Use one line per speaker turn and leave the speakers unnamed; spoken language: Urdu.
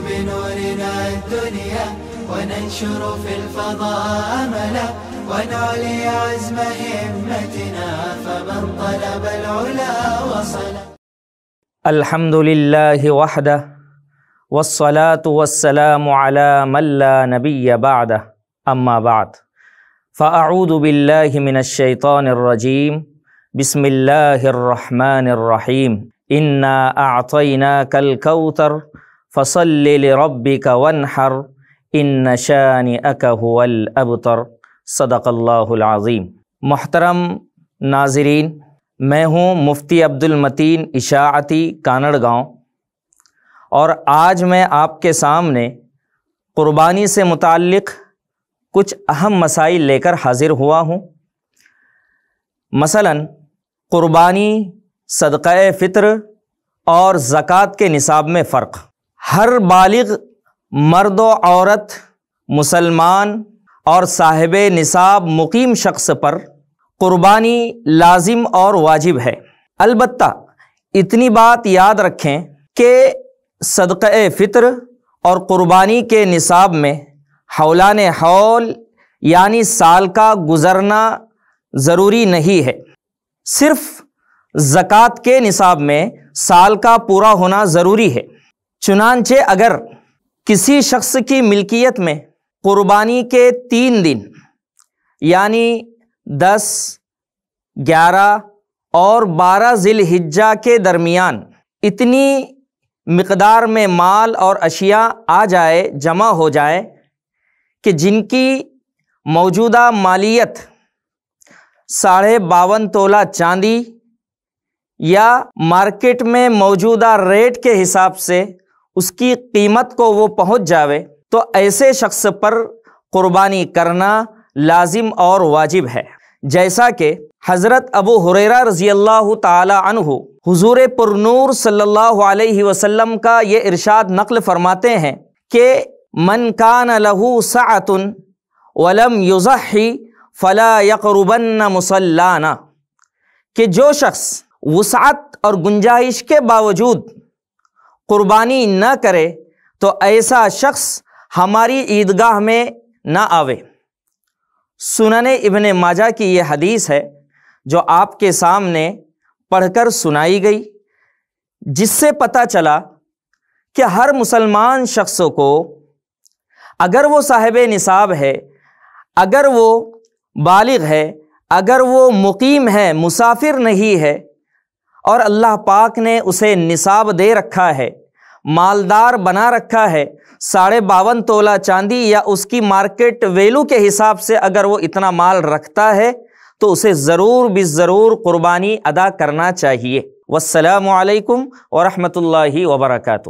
بنورنا الدنيا وننشر في الفضاء أملا ونعلي عزم همتنا فمن طلب العلا وصل.
الحمد لله وحده والصلاة والسلام على من لا نبي بعده اما بعد فاعوذ بالله من الشیطان الرجیم بسم اللہ الرحمن الرحیم انا اعطیناک الکوثر فصل لربک وانحر ان شانئک هو الابتر. صدق اللہ العظیم. محترم ناظرین، میں ہوں مفتی عبد المتین اشاعتی کانڑ گاؤں، اور آج میں آپ کے سامنے قربانی سے متعلق کچھ اہم مسائل لے کر حاضر ہوا ہوں. مثلاً قربانی، صدقہ فطر اور زکوٰۃ کے نصاب میں فرق. ہر بالغ مرد و عورت، مسلمان اور صاحب نصاب مقیم شخص پر قربانی لازم اور واجب ہے. البتہ اتنی بات یاد رکھیں کہ صدقہ فطر اور قربانی کے نصاب میں حولان حول یعنی سال کا گزرنا ضروری نہیں ہے. صرف زکوٰۃ کے نصاب میں سال کا پورا ہونا ضروری ہے. چنانچہ اگر کسی شخص کی ملکیت میں قربانی کے 3 دن یعنی 10، 11 اور 12 ذی الحجہ کے درمیان اتنی مقدار میں مال اور اشیاء آ جائے، جمع ہو جائے کہ جن کی موجودہ مالیت 52.5 تولہ چاندی یا مارکیٹ میں موجودہ ریٹ کے حساب سے اس کی قیمت کو وہ پہنچ جاوے، تو ایسے شخص پر قربانی کرنا لازم اور واجب ہے. جیسا کہ حضرت ابو ہریرہ رضی اللہ تعالی عنہ حضور پرنور صلی اللہ علیہ وسلم کا یہ ارشاد نقل فرماتے ہیں کہ من کان لہ سعۃ ولم یضحی فلا یقربن مصلانا، کہ جو شخص وسعت اور گنجائش کے باوجود قربانی نہ کرے تو ایسا شخص ہماری عیدگاہ میں نہ آوے. سنن ابن ماجہ کی یہ حدیث ہے جو آپ کے سامنے پڑھ کر سنائی گئی، جس سے پتہ چلا کہ ہر مسلمان شخص کو اگر وہ صاحب نصاب ہے، اگر وہ بالغ ہے، اگر وہ مقیم ہے، مسافر نہیں ہے، اور اللہ پاک نے اسے نصاب دے رکھا ہے، مالدار بنا رکھا ہے، 52.5 تولہ چاندی یا اس کی مارکیٹ ویلو کے حساب سے اگر وہ اتنا مال رکھتا ہے تو اسے ضرور بالضرور قربانی ادا کرنا چاہیے. والسلام علیکم ورحمۃ اللہ وبرکاتہ.